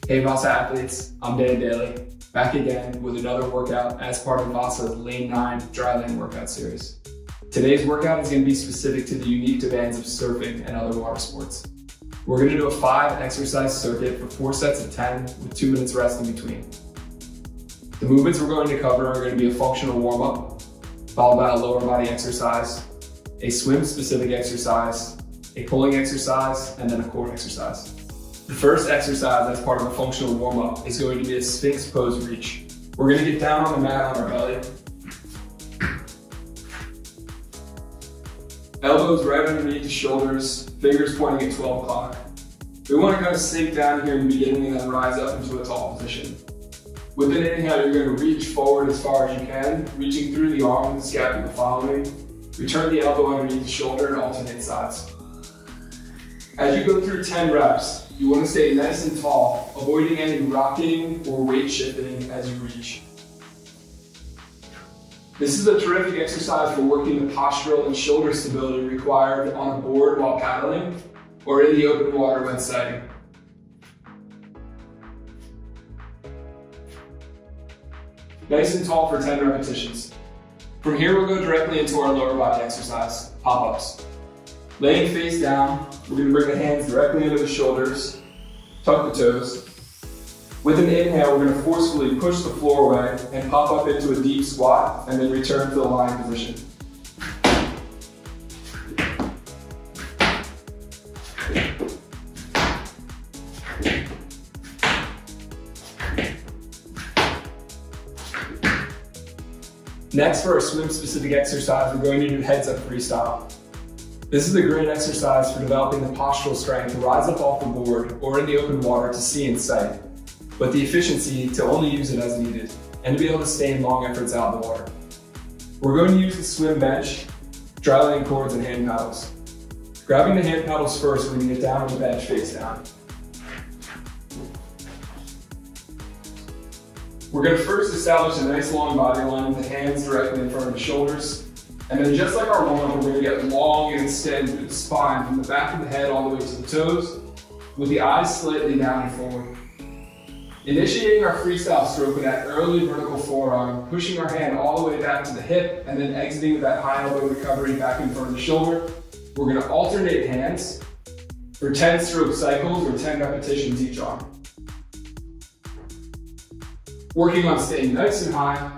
Hey Vasa athletes, I'm Dan Daly, back again with another workout as part of Vasa's Lane 9 dry lane workout series. Today's workout is going to be specific to the unique demands of surfing and other water sports. We're going to do a 5-exercise circuit for 4 sets of 10 with 2 minutes rest in between. The movements we're going to cover are going to be a functional warm-up, followed by a lower body exercise, a swim-specific exercise, a pulling exercise, and then a core exercise. The first exercise as part of a functional warm-up is going to be a Sphinx Pose Reach. We're going to get down on the mat on our belly. Elbows right underneath the shoulders, fingers pointing at 12 o'clock. We want to kind of sink down here in the beginning and then rise up into a tall position. With an inhale, you're going to reach forward as far as you can, reaching through the arm with the scapula following. Return the elbow underneath the shoulder and alternate sides. As you go through 10 reps, you want to stay nice and tall, avoiding any rocking or weight shifting as you reach. This is a terrific exercise for working the postural and shoulder stability required on a board while paddling or in the open water when sighting. Nice and tall for 10 repetitions. From here, we'll go directly into our lower body exercise, pop-ups. Laying face down, we're going to bring the hands directly under the shoulders, tuck the toes. With an inhale, we're going to forcefully push the floor away and pop up into a deep squat and then return to the lying position. Next, for our swim-specific exercise, we're going to do heads up freestyle. This is a great exercise for developing the postural strength to rise up off the board or in the open water to see in sight, but the efficiency to only use it as needed and to be able to stay in long efforts out in the water. We're going to use the swim bench, dry lane cords, and hand paddles. Grabbing the hand paddles first, we're going to get down on the bench face down. We're going to first establish a nice long body line with the hands directly in front of the shoulders. And then just like our warm-up, we're going to get long and extend through the spine from the back of the head all the way to the toes, with the eyes slightly down and forward. Initiating our freestyle stroke with that early vertical forearm, pushing our hand all the way back to the hip, and then exiting with that high elbow recovery back in front of the shoulder. We're going to alternate hands for 10 stroke cycles or 10 repetitions each arm. Working on staying nice and high,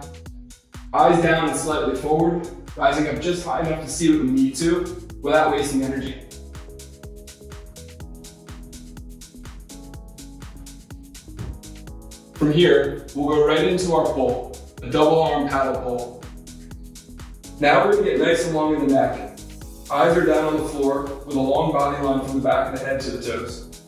eyes down and slightly forward, rising up just high enough to see what we need to without wasting energy. From here, we'll go right into our pull, a double arm paddle pull. Now we're going to get nice and long in the neck. Eyes are down on the floor with a long body line from the back of the head to the toes.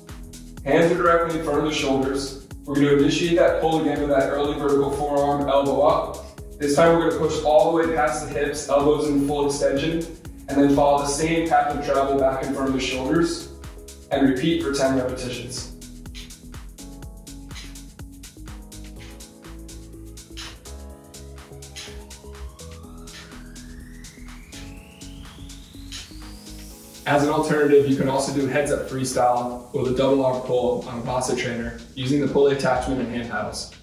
Hands are directly in front of the shoulders. We're going to initiate that pull again with that early vertical forearm, elbow up. This time we're going to push all the way past the hips, elbows in full extension, and then follow the same path of travel back in front of the shoulders, and repeat for 10 repetitions. As an alternative, you can also do heads up freestyle with a double arm pull on a Vasa trainer using the pulley attachment and hand paddles.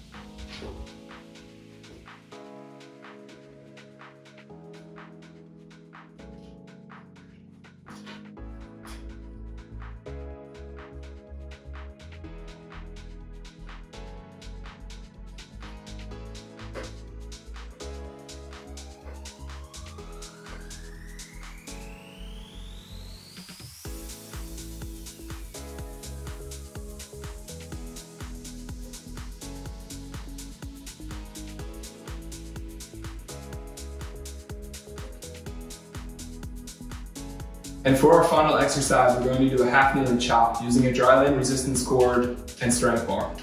And for our final exercise, we're going to do a half kneeling chop using a dry lane resistance cord and strength bar.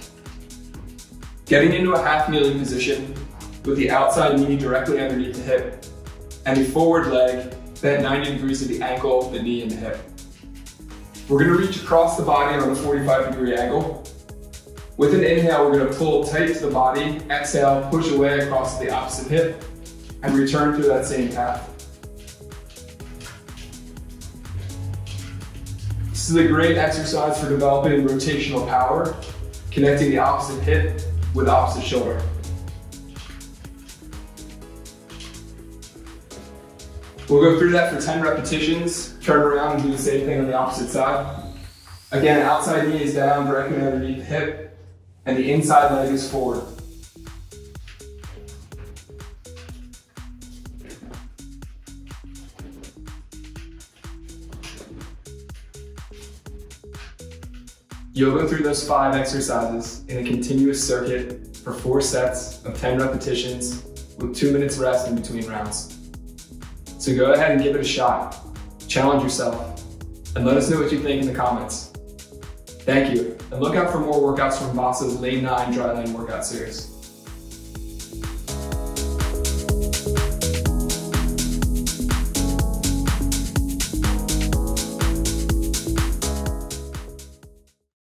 Getting into a half kneeling position with the outside knee directly underneath the hip and the forward leg bent 90 degrees to the ankle, the knee, and the hip. We're going to reach across the body on a 45-degree angle. With an inhale, we're going to pull tight to the body, exhale, push away across the opposite hip, and return through that same path. This is a great exercise for developing rotational power, connecting the opposite hip with opposite shoulder. We'll go through that for 10 repetitions, turn around and do the same thing on the opposite side. Again, outside knee is down, directly underneath the hip, and the inside leg is forward. You'll go through those 5 exercises in a continuous circuit for 4 sets of 10 repetitions with 2 minutes rest in between rounds. So go ahead and give it a shot. Challenge yourself and let us know what you think in the comments. Thank you, and look out for more workouts from Vasa's Lane 9 dry lane workout series.